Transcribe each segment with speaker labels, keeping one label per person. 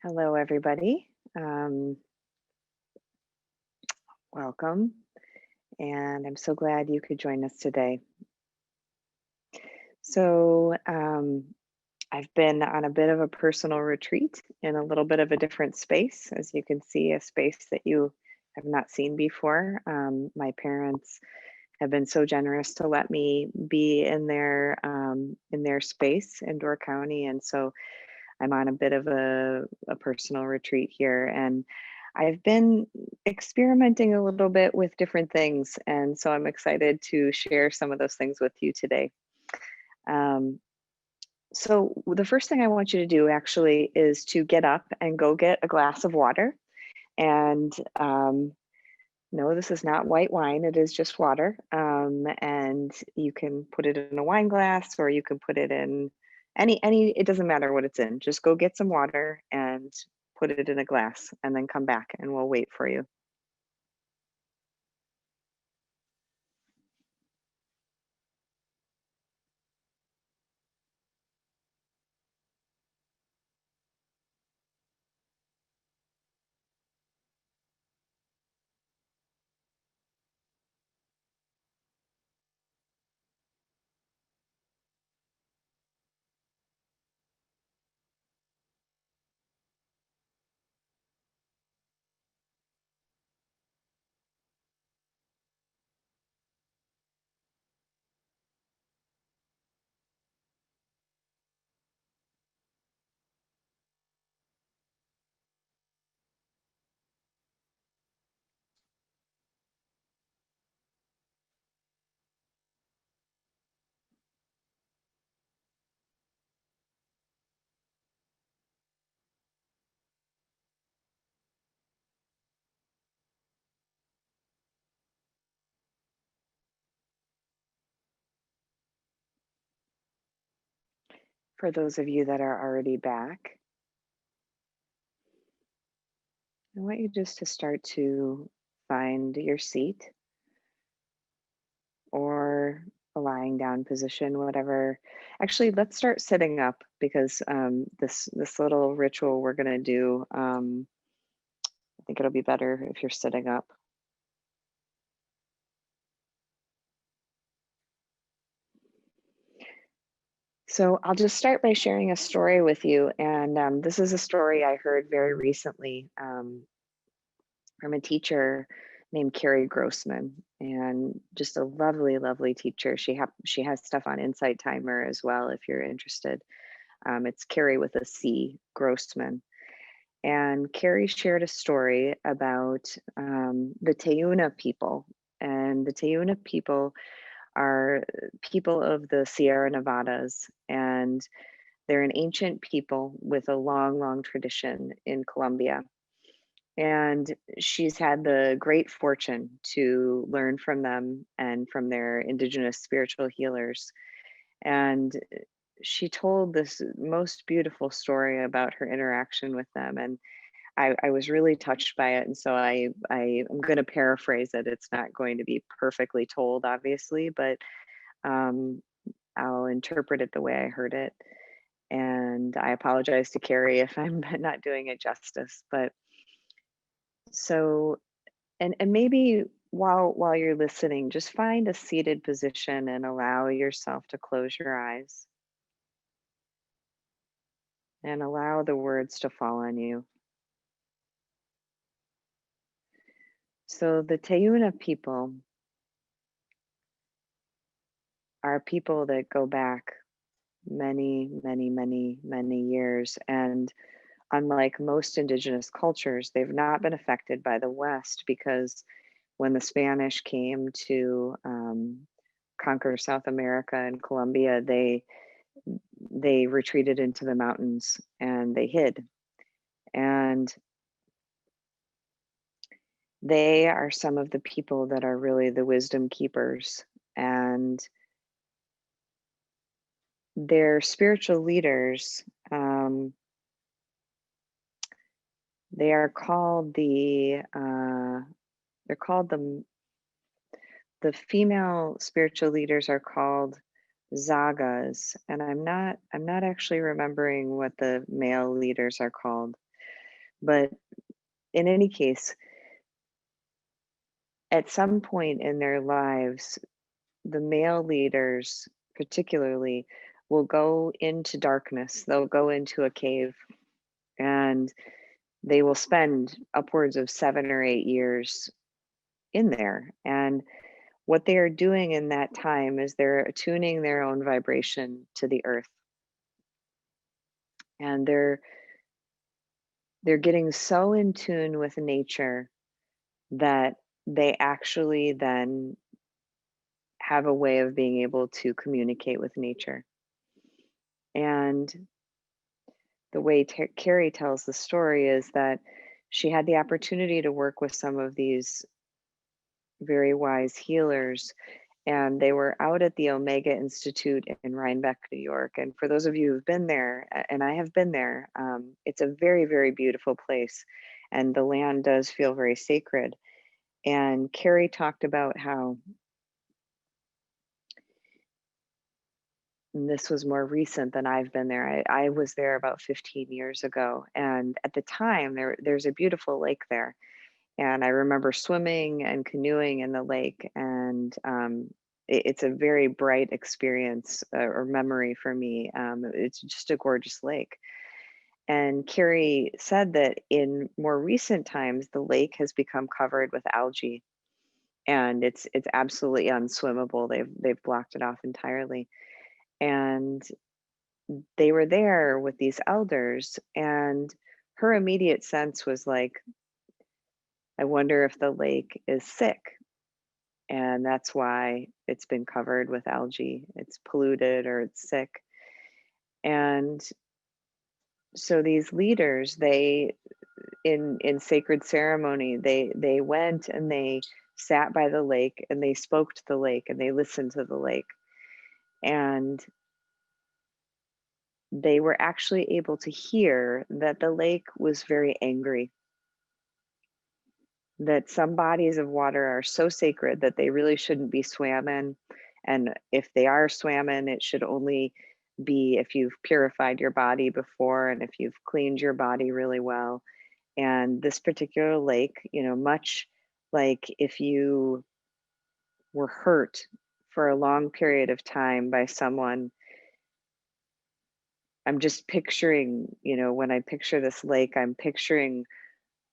Speaker 1: Hello, everybody. Welcome. And I'm so glad you could join us today. So, I've been on a bit of a personal retreat in a little bit of a different space. As you can see, a space that you have not seen before. My parents have been so generous to let me be in their space in Door County, and so I'm on a bit of a personal retreat here, and I've been experimenting a little bit with different things. And so I'm excited to share some of those things with you today. Um, so, the first thing I want you to do actually is to get up and go get a glass of water. And no, this is not white wine, it is just water. And you can put it in a wine glass or you can put it in it doesn't matter what it's in. Just go get some water and put it in a glass and then come back and we'll wait for you. For those of you that are already back, I want you just to start to find your seat or a lying down position, whatever. Actually, let's start sitting up because this little ritual we're gonna do. I think it'll be better if you're sitting up. So I'll just start by sharing a story with you, and this is a story I heard very recently from a teacher named Carrie Grossman, and just a lovely, lovely teacher. She has stuff on Insight Timer as well if you're interested. It's Carrie with a C, Grossman. And Carrie shared a story about the Tayuna people. And the Tayuna people are people of the Sierra Nevadas. And they're an ancient people with a long, long tradition in Colombia. And she's had the great fortune to learn from them and from their indigenous spiritual healers. And she told this most beautiful story about her interaction with them. And I was really touched by it. And so I am going to paraphrase it. It's not going to be perfectly told, obviously, but um, I'll interpret it the way I heard it. And I apologize to Carrie if I'm not doing it justice. But so, and maybe while you're listening, just find a seated position and allow yourself to close your eyes and allow the words to fall on you. So the Tayuna people are people that go back many, many, many, many years. And unlike most indigenous cultures, they've not been affected by the West because when the Spanish came to conquer South America and Colombia, they retreated into the mountains and they hid. And they are some of the people that are really the wisdom keepers. And their spiritual leaders, they are called they're called the female spiritual leaders are called zagas, and I'm not actually remembering what the male leaders are called. But in any case, at some point in their lives, the male leaders, particularly, will go into darkness. They'll go into a cave and they will spend upwards of 7 or 8 years in there. And what they are doing in that time is they're attuning their own vibration to the earth. And they're getting so in tune with nature that they actually then have a way of being able to communicate with nature. And the way Carrie tells the story is that she had the opportunity to work with some of these very wise healers, and they were out at the Omega Institute in Rhinebeck, New York. And for those of you who've been there, and I have been there, it's a very, very beautiful place, and the land does feel very sacred. And Carrie talked about how, and this was more recent than I've been there. I was there about 15 years ago, and at the time, there's a beautiful lake there. And I remember swimming and canoeing in the lake, and it's a very bright experience or memory for me. It's just a gorgeous lake. And Carrie said that in more recent times, the lake has become covered with algae, and it's absolutely unswimmable. They've blocked it off entirely. And they were there with these elders, and her immediate sense was like, I wonder if the lake is sick, and that's why it's been covered with algae. It's polluted or it's sick. And so these leaders, they in sacred ceremony, they went and they sat by the lake and they spoke to the lake and they listened to the lake. And they were actually able to hear that the lake was very angry, that some bodies of water are so sacred that they really shouldn't be swam in. And if they are swam in, it should only be if you've purified your body before and if you've cleaned your body really well. And this particular lake, much like if you were hurt for a long period of time by someone, I'm just picturing, when I picture this lake, I'm picturing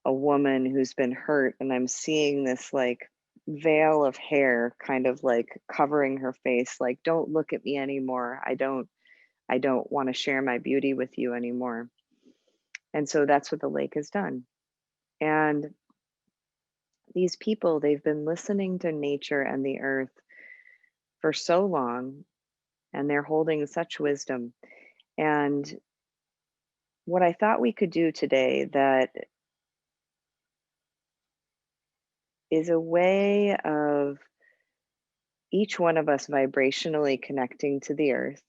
Speaker 1: a woman who's been hurt, and I'm seeing this like veil of hair kind of like covering her face, like, don't look at me anymore. I don't want to share my beauty with you anymore. And so that's what the lake has done. And these people, they've been listening to nature and the earth for so long, and they're holding such wisdom. And what I thought we could do today that is a way of each one of us vibrationally connecting to the earth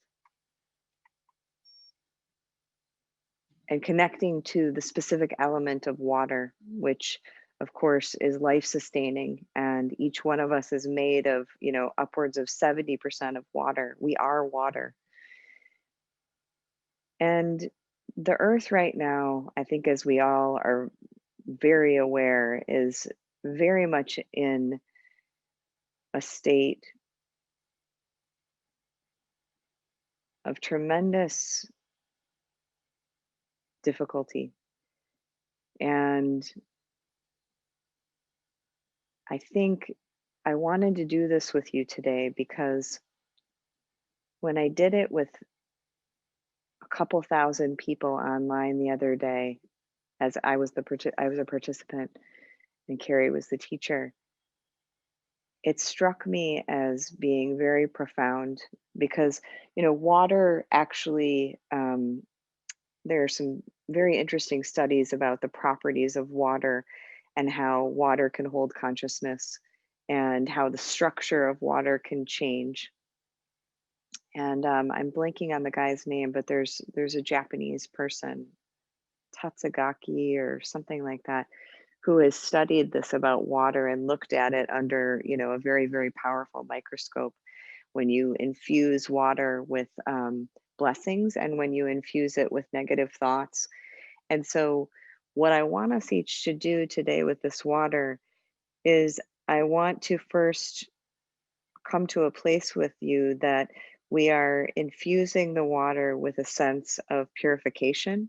Speaker 1: and connecting to the specific element of water, which of course is life sustaining. And each one of us is made of, upwards of 70% of water. We are water. And the earth right now, I think, as we all are very aware, is very much in a state of tremendous difficulty. And I think I wanted to do this with you today because when I did it with a couple thousand people online the other day, as I was a participant and Carrie was the teacher, it struck me as being very profound because water actually, there are some very interesting studies about the properties of water and how water can hold consciousness and how the structure of water can change. And I'm blanking on the guy's name, but there's a Japanese person, Tatsugaki or something like that, who has studied this about water and looked at it under, a very, very powerful microscope. When you infuse water with blessings and when you infuse it with negative thoughts. And so what I want us each to do today with this water is I want to first come to a place with you that we are infusing the water with a sense of purification.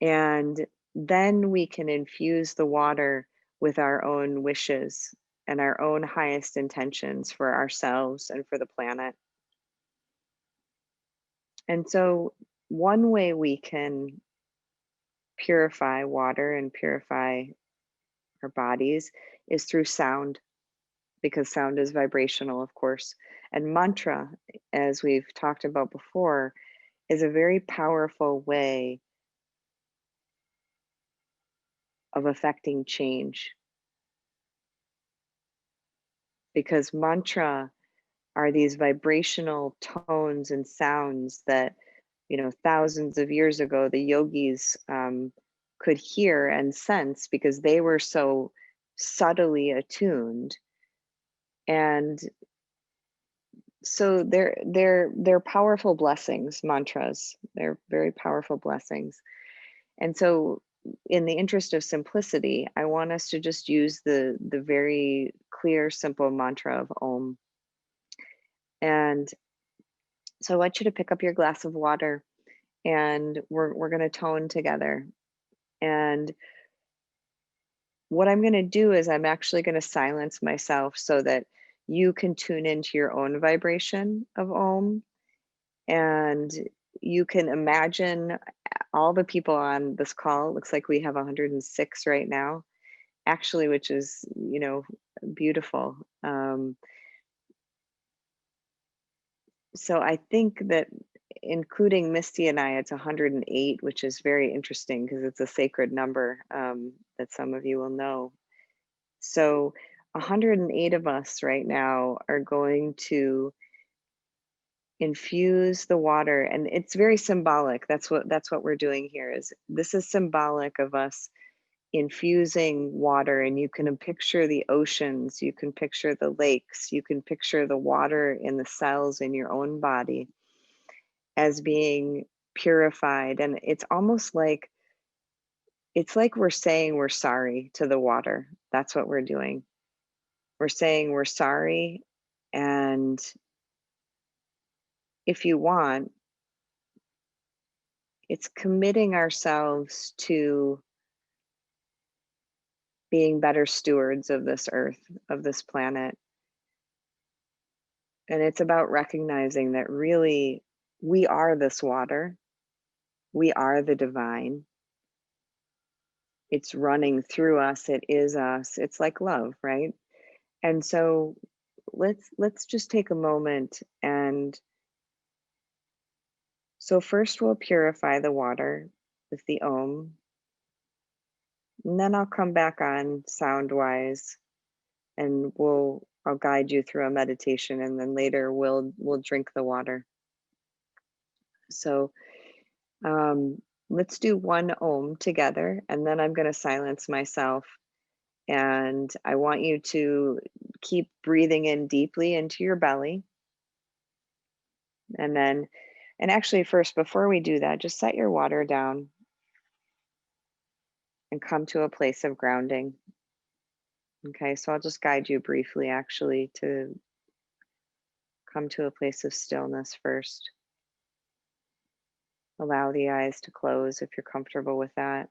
Speaker 1: And then we can infuse the water with our own wishes and our own highest intentions for ourselves and for the planet. And so, one way we can purify water and purify our bodies is through sound, because sound is vibrational, of course. And mantra, as we've talked about before, is a very powerful way of affecting change, because mantra are these vibrational tones and sounds that, thousands of years ago, the yogis could hear and sense because they were so subtly attuned. And so they're powerful blessings, mantras. They're very powerful blessings. And so, in the interest of simplicity, I want us to just use the very clear, simple mantra of Om. And so I want you to pick up your glass of water, and we're going to tone together. And what I'm going to do is I'm actually going to silence myself so that you can tune into your own vibration of Om, and you can imagine all the people on this call. It looks like we have 106 right now, actually, which is, beautiful. So I think that including Misty and I, it's 108, which is very interesting because it's a sacred number, that some of you will know. So 108 of us right now are going to infuse the water, and it's very symbolic. That's what we're doing here. Is this is symbolic of us infusing water, and you can picture the oceans, you can picture the lakes, you can picture the water in the cells in your own body as being purified. And it's like we're saying we're sorry to the water. That's what we're doing. We're saying we're sorry. And if you want, it's committing ourselves to being better stewards of this earth, of this planet. And it's about recognizing that really we are this water. We are the divine. It's running through us. It is us. It's like love, right? And so let's just take a moment. And so first we'll purify the water with the Om, and then I'll come back on sound wise, and I'll guide you through a meditation, and then later we'll drink the water. So let's do one Om together, and then I'm going to silence myself. And I want you to keep breathing in deeply into your belly. And actually, first, before we do that, just set your water down and come to a place of grounding. Okay, so I'll just guide you briefly, actually, to come to a place of stillness first. Allow the eyes to close if you're comfortable with that.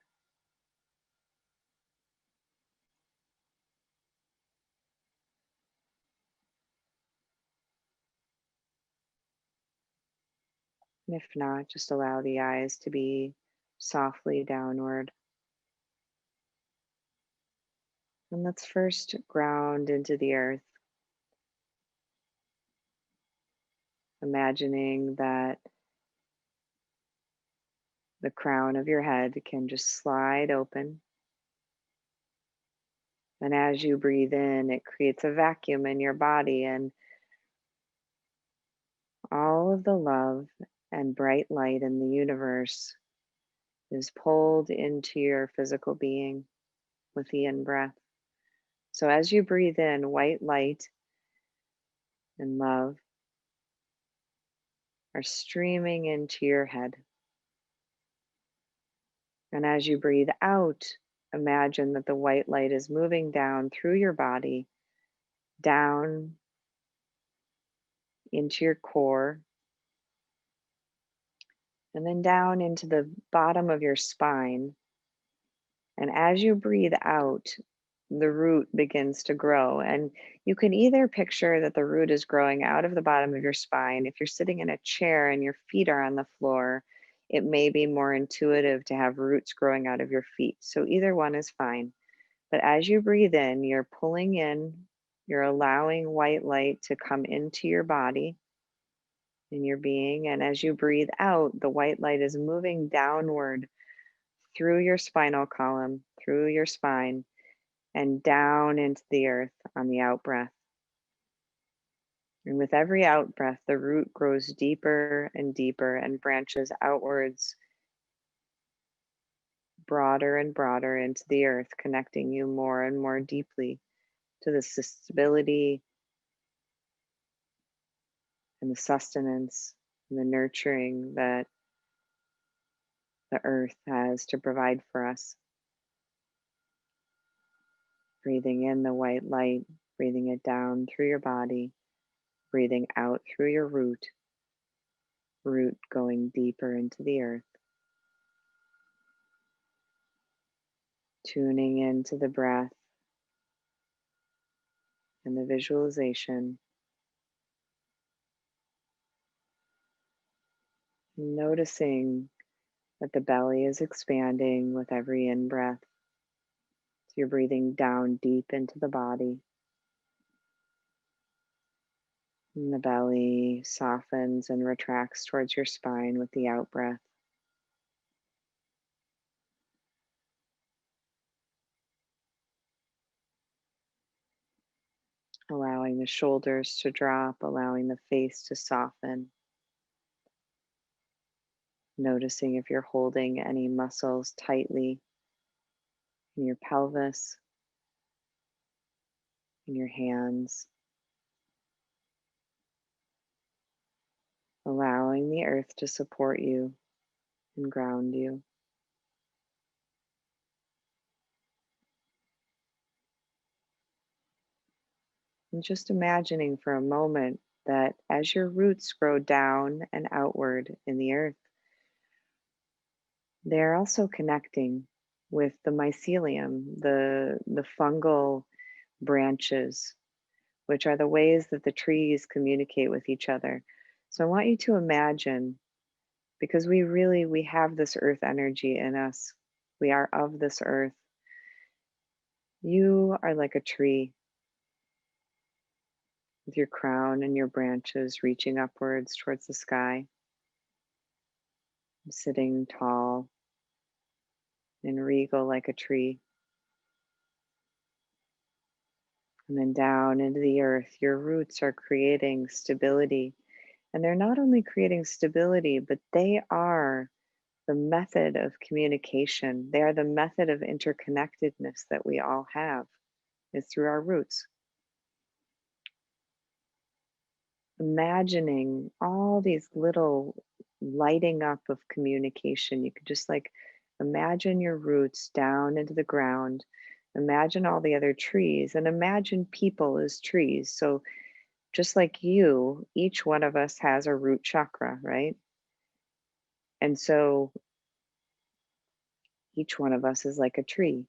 Speaker 1: And if not, just allow the eyes to be softly downward. And let's first ground into the earth, imagining that the crown of your head can just slide open. And as you breathe in, it creates a vacuum in your body, and all of the love and bright light in the universe is pulled into your physical being with the in breath. So as you breathe in, white light and love are streaming into your head. And as you breathe out, imagine that the white light is moving down through your body, down into your core, and then down into the bottom of your spine. And as you breathe out, the root begins to grow. And you can either picture that the root is growing out of the bottom of your spine. If you're sitting in a chair and your feet are on the floor, it may be more intuitive to have roots growing out of your feet. So either one is fine. But as you breathe in, you're pulling in, you're allowing white light to come into your body, in your being. And as you breathe out, the white light is moving downward through your spinal column, through your spine, and down into the earth on the out breath. And with every out breath, the root grows deeper and deeper and branches outwards, broader and broader into the earth, connecting you more and more deeply to the stability and the sustenance and the nurturing that the earth has to provide for us. Breathing in the white light, breathing it down through your body, breathing out through your root, root going deeper into the earth. Tuning into the breath and the visualization. Noticing that the belly is expanding with every in-breath. So you're breathing down deep into the body. And the belly softens and retracts towards your spine with the out-breath. Allowing the shoulders to drop, allowing the face to soften. Noticing if you're holding any muscles tightly in your pelvis, in your hands. Allowing the earth to support you and ground you. And just imagining for a moment that as your roots grow down and outward in the earth, they're also connecting with the mycelium, the fungal branches, which are the ways that the trees communicate with each other. So I want you to imagine, because we have this earth energy in us. We are of this earth. You are like a tree with your crown and your branches reaching upwards towards the sky, sitting tall and regal like a tree. And then down into the earth, your roots are creating stability. And they're not only creating stability, but they are the method of communication. They are the method of interconnectedness that we all have, is through our roots. Imagining all these little lighting up of communication. You could just like imagine your roots down into the ground. Imagine all the other trees and imagine people as trees. So just like you, each one of us has a root chakra, right? And so each one of us is like a tree.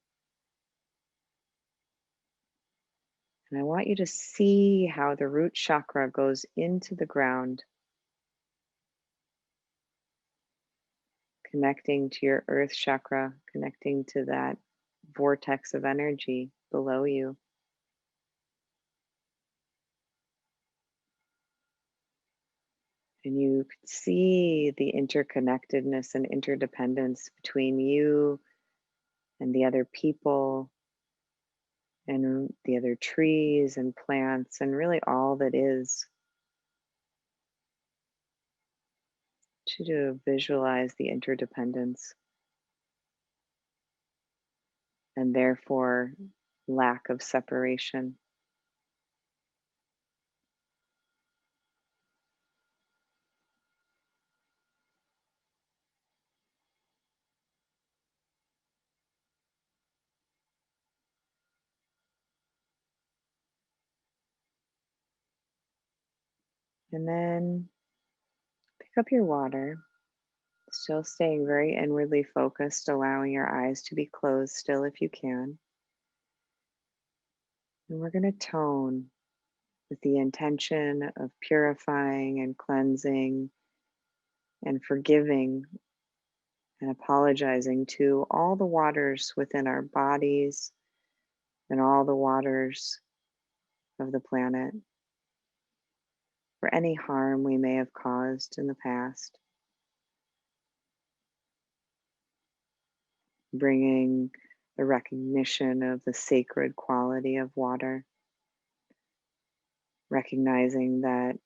Speaker 1: And I want you to see how the root chakra goes into the ground, connecting to your earth chakra, connecting to that vortex of energy below you. And you could see the interconnectedness and interdependence between you and the other people and the other trees and plants and really all that is. To visualize the interdependence and therefore lack of separation. And then pick up your water, still staying very inwardly focused, allowing your eyes to be closed still if you can. And we're going to tone with the intention of purifying and cleansing and forgiving and apologizing to all the waters within our bodies and all the waters of the planet for any harm we may have caused in the past, bringing the recognition of the sacred quality of water, recognizing that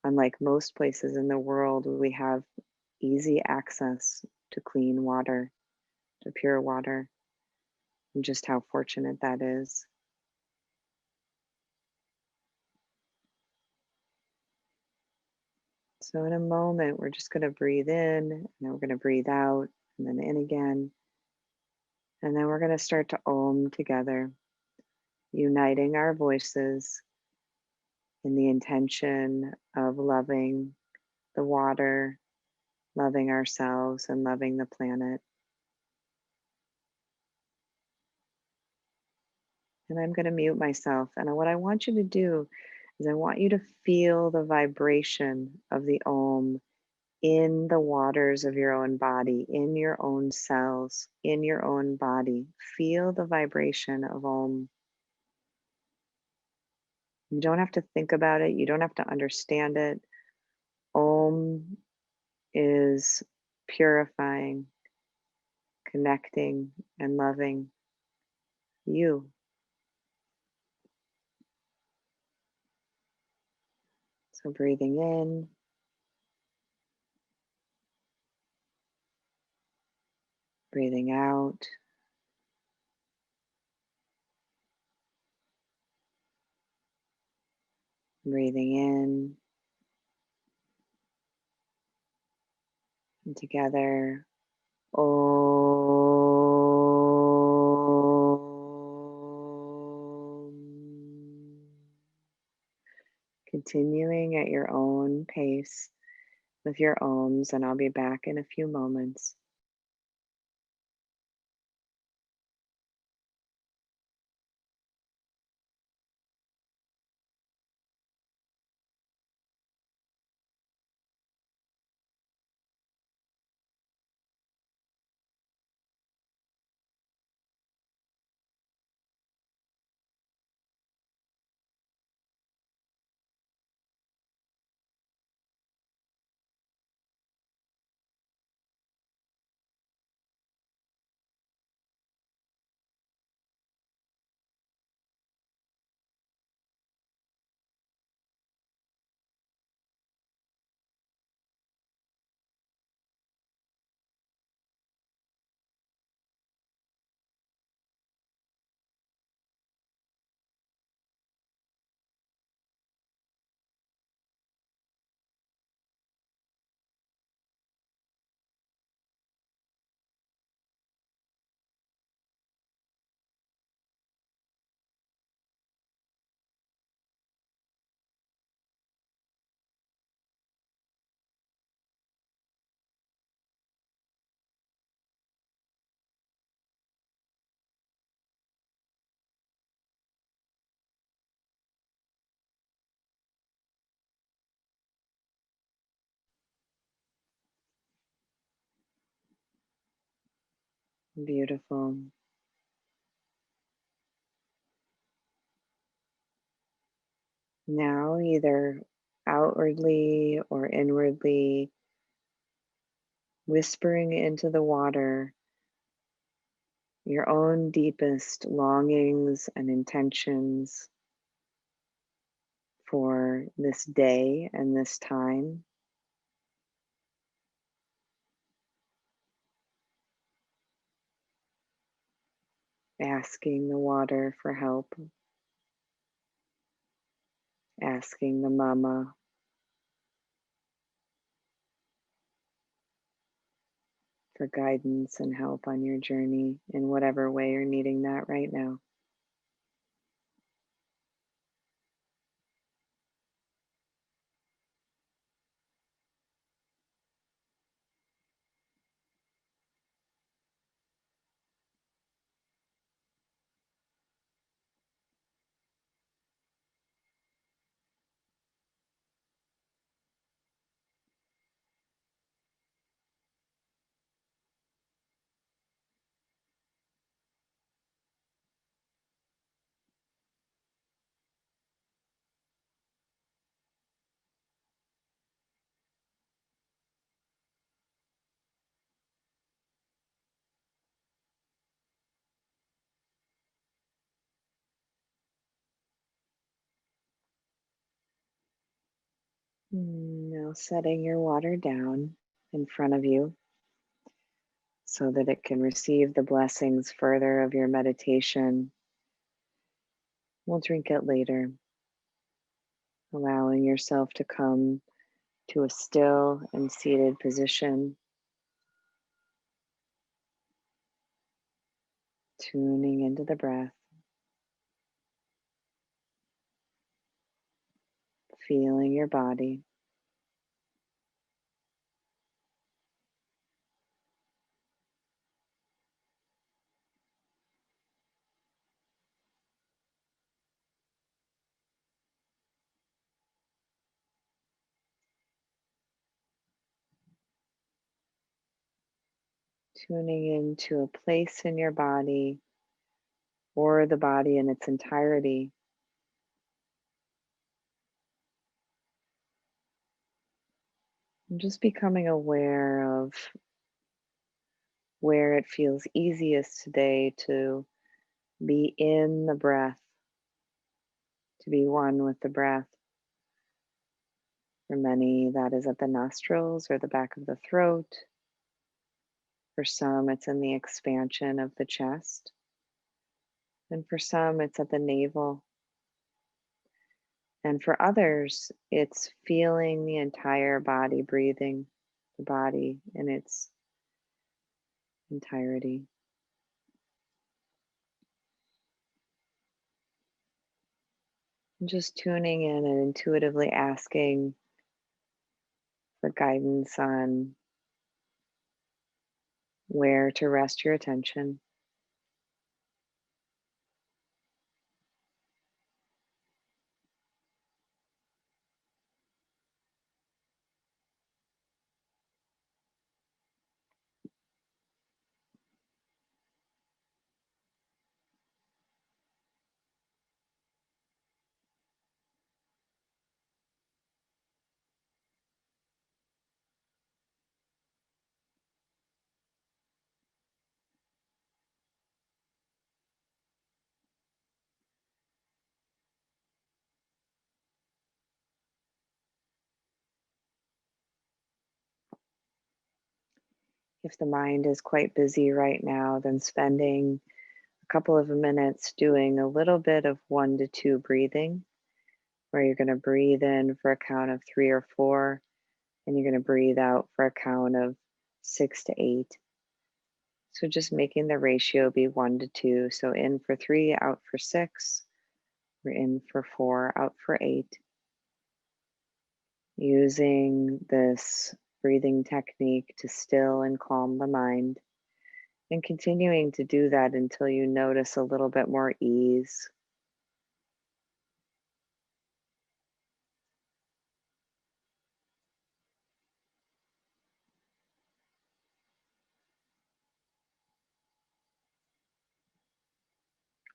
Speaker 1: unlike most places in the world, we have easy access to clean water, to pure water, and just how fortunate that is. So, in a moment, we're just going to breathe in, and then we're going to breathe out, and then in again. And then we're going to start to Om together, uniting our voices in the intention of loving the water, loving ourselves, and loving the planet. And I'm going to mute myself. And what I want you to do is I want you to feel the vibration of the Om in the waters of your own body, in your own cells, in your own body. Feel the vibration of Om. You don't have to think about it, you don't have to understand it. Om is purifying, connecting, and loving you. So breathing in, breathing out. Breathing in and together. Om. Continuing at your own pace with your ohms, and I'll be back in a few moments. Beautiful. Now, either outwardly or inwardly, whispering into the water your own deepest longings and intentions for this day and this time, asking the water for help, asking the mama for guidance and help on your journey in whatever way you're needing that right now. Now setting your water down in front of you so that it can receive the blessings further of your meditation. We'll drink it later, allowing yourself to come to a still and seated position, tuning into the breath, feeling your body. Tuning into a place in your body or the body in its entirety. And just becoming aware of where it feels easiest today to be in the breath, to be one with the breath. For many, that is at the nostrils or the back of the throat. For some, it's in the expansion of the chest. And for some, it's at the navel. And for others, it's feeling the entire body breathing, the body in its entirety. And just tuning in and intuitively asking for guidance on where to rest your attention. If the mind is quite busy right now, then spending a couple of minutes doing a little bit of 1 to 2 breathing, where you're going to breathe in for a count of 3 or 4, and you're going to breathe out for a count of 6 to 8. So just making the ratio be 1 to 2. So in for 3, out for 6, or in for 4, out for 8. Using this breathing technique to still and calm the mind, and continuing to do that until you notice a little bit more ease.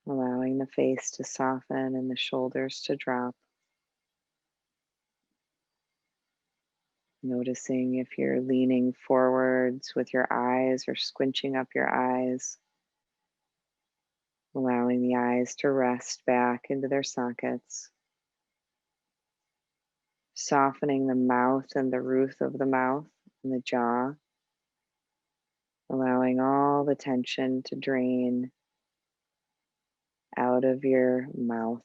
Speaker 1: Allowing the face to soften and the shoulders to drop. Noticing if you're leaning forwards with your eyes or squinching up your eyes. Allowing the eyes to rest back into their sockets. Softening the mouth and the roof of the mouth and the jaw. Allowing all the tension to drain out of your mouth.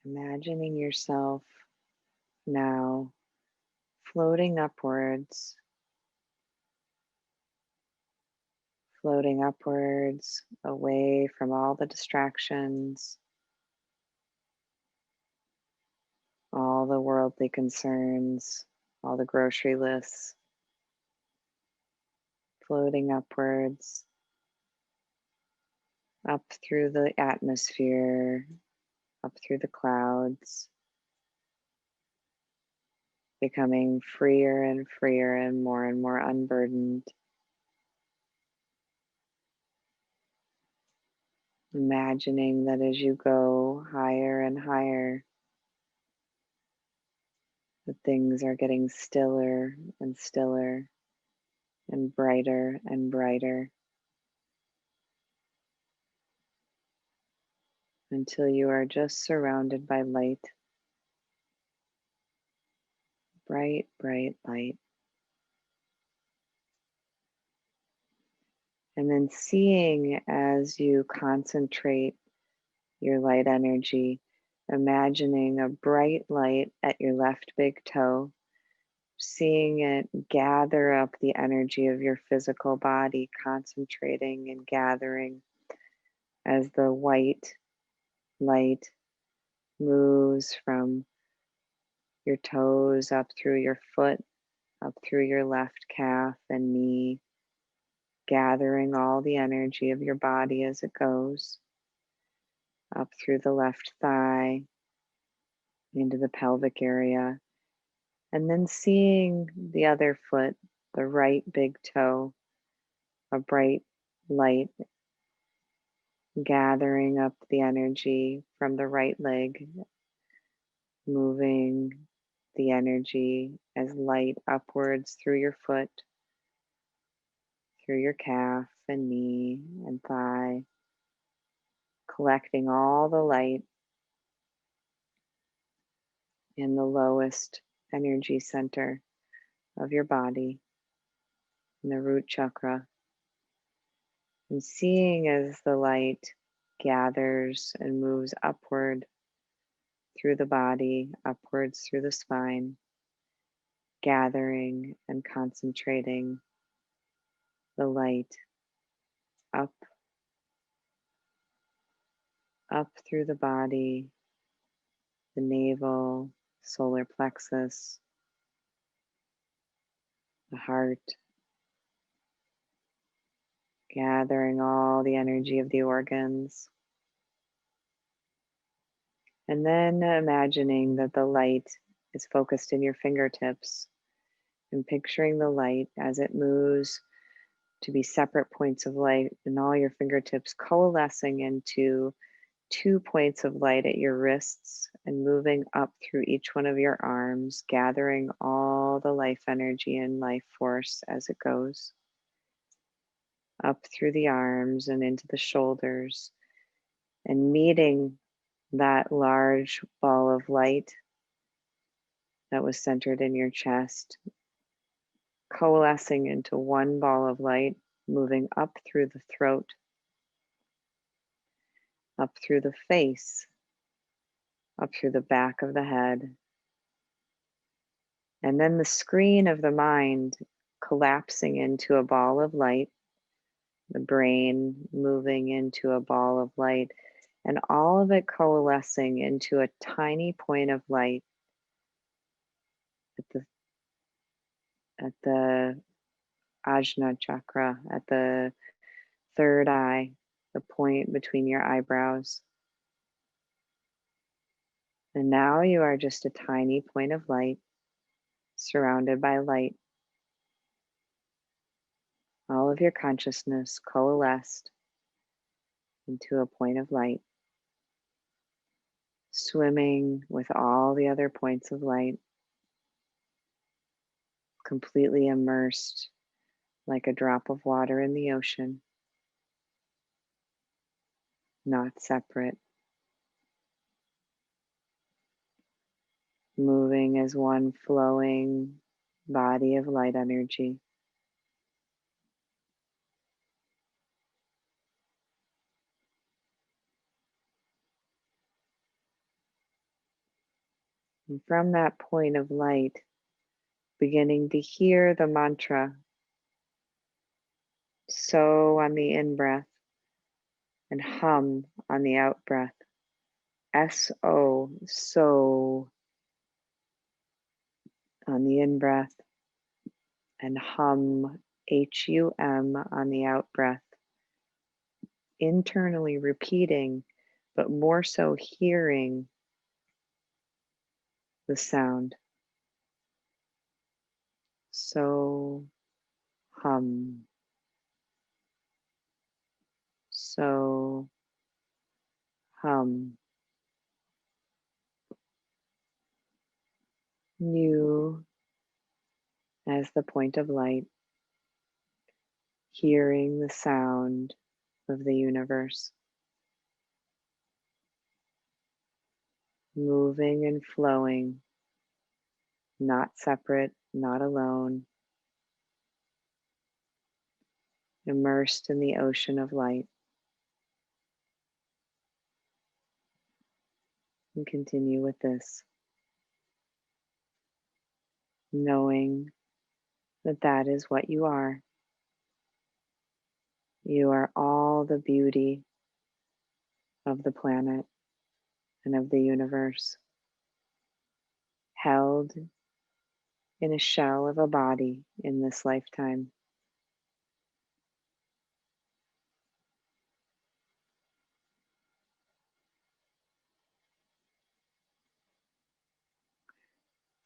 Speaker 1: Imagining yourself now floating upwards, away from all the distractions, all the worldly concerns, all the grocery lists, floating upwards, up through the atmosphere, up through the clouds, becoming freer and more unburdened. Imagining that as you go higher and higher, that things are getting stiller and stiller and brighter until you are just surrounded by light, bright light. And then seeing as you concentrate your light energy, imagining a bright light at your left big toe, seeing it gather up the energy of your physical body, concentrating and gathering as the white light moves from your toes up through your foot, up through your left calf and knee, gathering all the energy of your body as it goes up through the left thigh into the pelvic area, and then seeing the other foot, the right big toe, a bright light gathering up the energy from the right leg, moving the energy as light upwards through your foot, through your calf and knee and thigh, collecting all the light in the lowest energy center of your body, in the root chakra, and seeing as the light gathers and moves upward through the body, upwards through the spine, gathering and concentrating the light up, up through the body, the navel, solar plexus, the heart, gathering all the energy of the organs. And then imagining that the light is focused in your fingertips and picturing the light as it moves to be separate points of light in all your fingertips, coalescing into 2 points of light at your wrists and moving up through each one of your arms, gathering all the life energy and life force as it goes up through the arms and into the shoulders, and meeting that large ball of light that was centered in your chest, coalescing into one ball of light, moving up through the throat, up through the face, up through the back of the head, and then the screen of the mind collapsing into a ball of light, the brain moving into a ball of light, and all of it coalescing into a tiny point of light at the Ajna chakra, at the third eye, the point between your eyebrows. And now you are just a tiny point of light, surrounded by light. All of your consciousness coalesced into a point of light, swimming with all the other points of light, completely immersed like a drop of water in the ocean, not separate, moving as one flowing body of light energy. And from that point of light, beginning to hear the mantra so on the in breath and hum on the out breath. S-O, so on the in breath and hum H-U-M on the out breath. Internally repeating, but more so hearing the sound. So hum, so hum. You as the point of light, hearing the sound of the universe, moving and flowing, not separate, not alone, immersed in the ocean of light. And continue with this, knowing that that is what you are. You are all the beauty of the planet and of the universe, held in a shell of a body in this lifetime.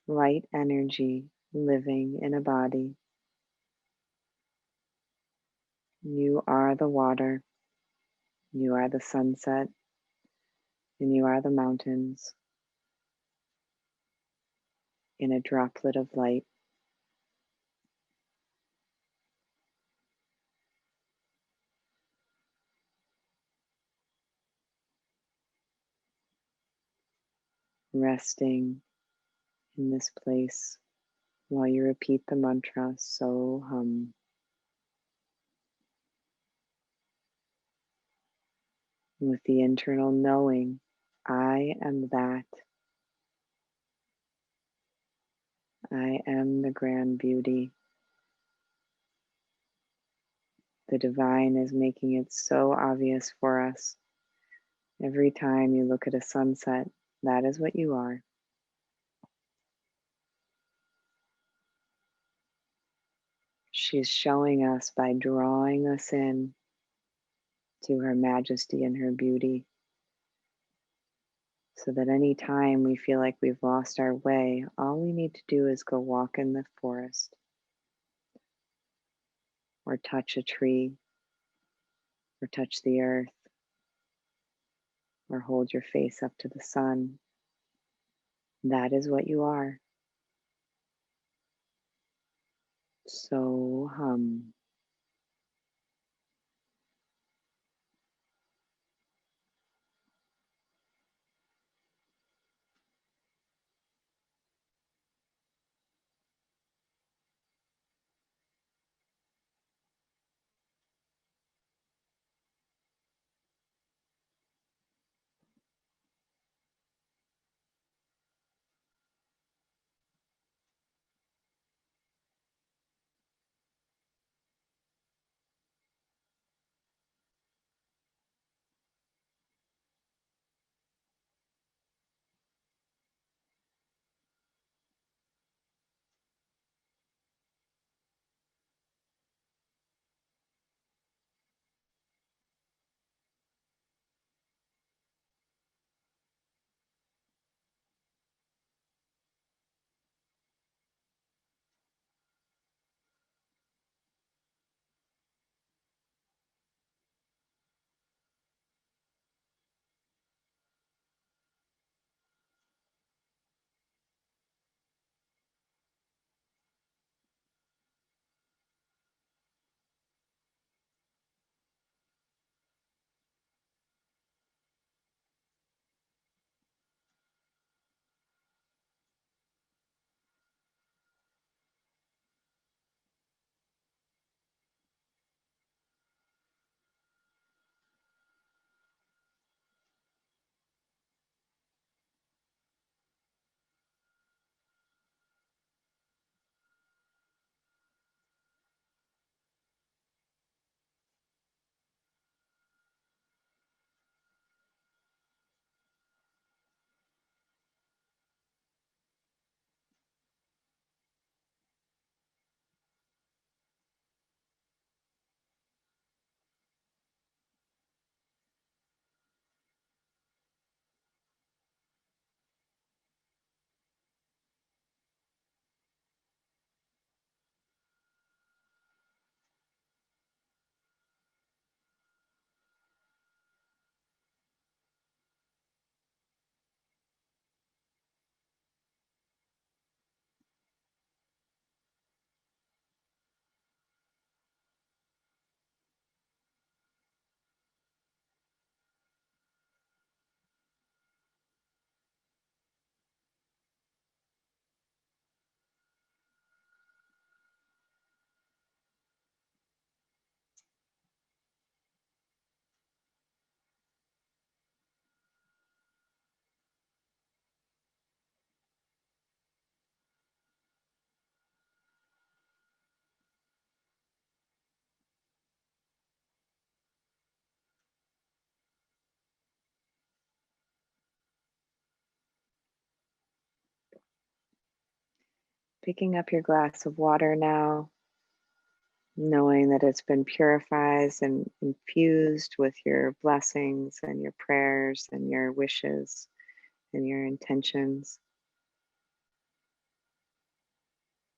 Speaker 1: Light energy living in a body. You are the water, you are the sunset, and you are the mountains in a droplet of light. Resting in this place while you repeat the mantra, so hum. With the internal knowing, I am that. I am the grand beauty. The divine is making it so obvious for us. Every time you look at a sunset, that is what you are. She's showing us by drawing us in to her majesty and her beauty, so that any time we feel like we've lost our way, all we need to do is go walk in the forest or touch a tree or touch the earth or hold your face up to the sun. That is what you are. So hum. Picking up your glass of water now, knowing that it's been purified and infused with your blessings and your prayers and your wishes and your intentions,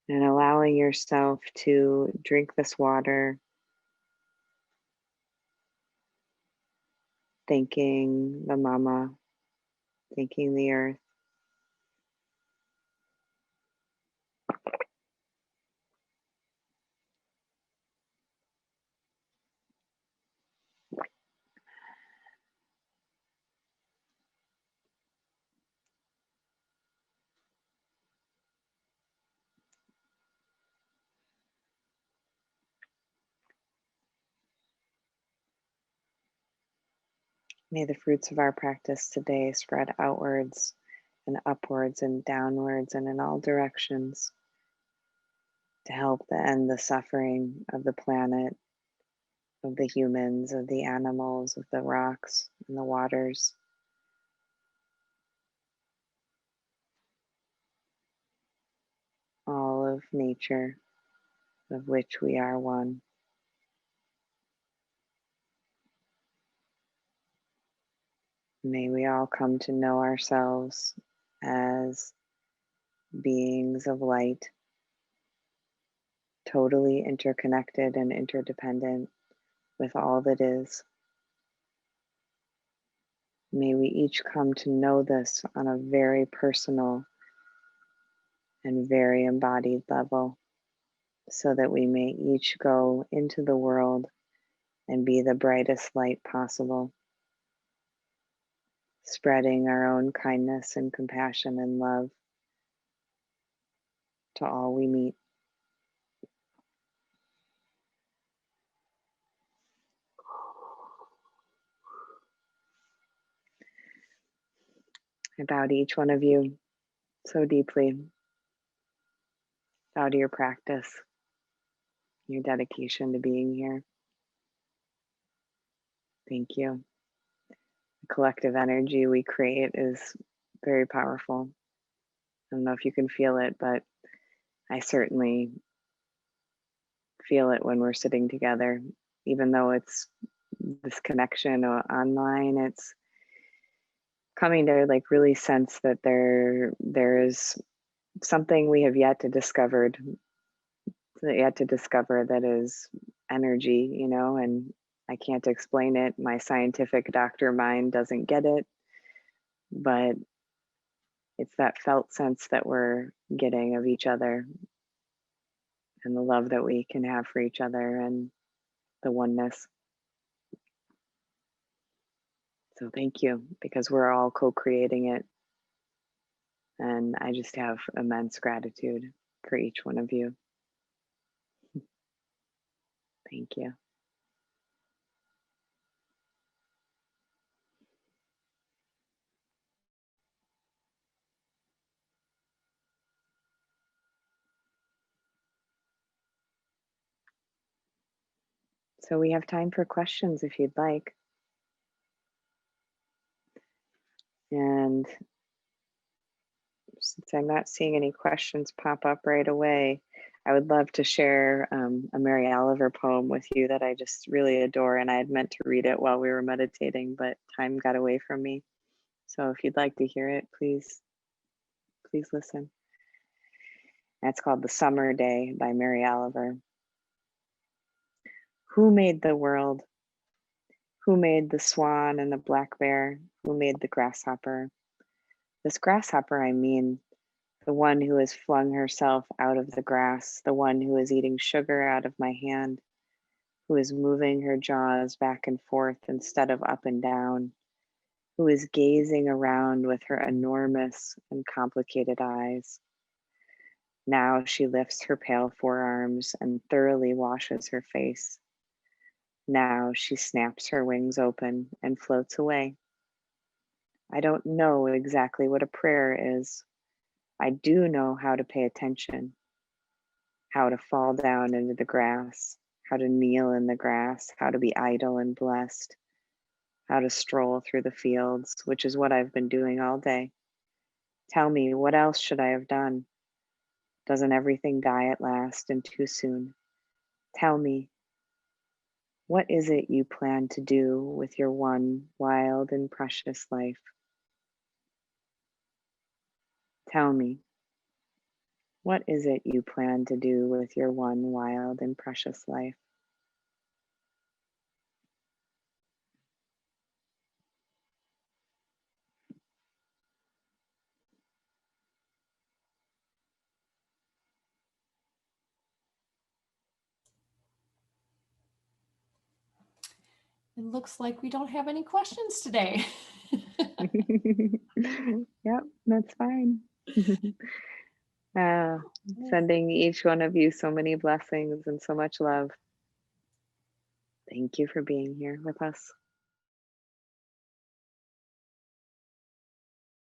Speaker 1: and allowing yourself to drink this water, thanking the mama, thanking the earth. May the fruits of our practice today spread outwards and upwards and downwards and in all directions to help end the suffering of the planet, of the humans, of the animals, of the rocks and the waters, all of nature, of which we are one. May we all come to know ourselves as beings of light, totally interconnected and interdependent with all that is. May we each come to know this on a very personal and very embodied level, so that we may each go into the world and be the brightest light possible, spreading our own kindness and compassion and love to all we meet. I bow to each one of you so deeply. Bow to your practice, your dedication to being here. Thank you. The collective energy we create is very powerful. I don't know if you can feel it, but I certainly feel it when we're sitting together. Even though it's this connection online, it's coming to like really sense that there is something we have yet to discover that is energy, and I can't explain it. My scientific doctor mind doesn't get it, but it's that felt sense that we're getting of each other and the love that we can have for each other and the oneness. So thank you, because we're all co-creating it. And I just have immense gratitude for each one of you. Thank you. So we have time for questions if you'd like. And since I'm not seeing any questions pop up right away, I would love to share a Mary Oliver poem with you that I just really adore. And I had meant to read it while we were meditating, but time got away from me. So if you'd like to hear it, please listen. That's called The Summer Day by Mary Oliver. Who made the world? Who made the swan and the black bear? Who made the grasshopper? This grasshopper, I mean, the one who has flung herself out of the grass, the one who is eating sugar out of my hand, who is moving her jaws back and forth instead of up and down, who is gazing around with her enormous and complicated eyes. Now she lifts her pale forearms and thoroughly washes her face. Now she snaps her wings open and floats away. I don't know exactly what a prayer is. I do know how to pay attention, how to fall down into the grass, how to kneel in the grass, how to be idle and blessed, how to stroll through the fields, which is what I've been doing all day. Tell me, what else should I have done? Doesn't everything die at last and too soon? Tell me, what is it you plan to do with your one wild and precious life? Tell me, what is it you plan to do with your one wild and precious life?
Speaker 2: It looks like we don't have any questions today.
Speaker 1: Yep, that's fine. uh, Sending each one of you so many blessings and so much love. Thank you for being here with us.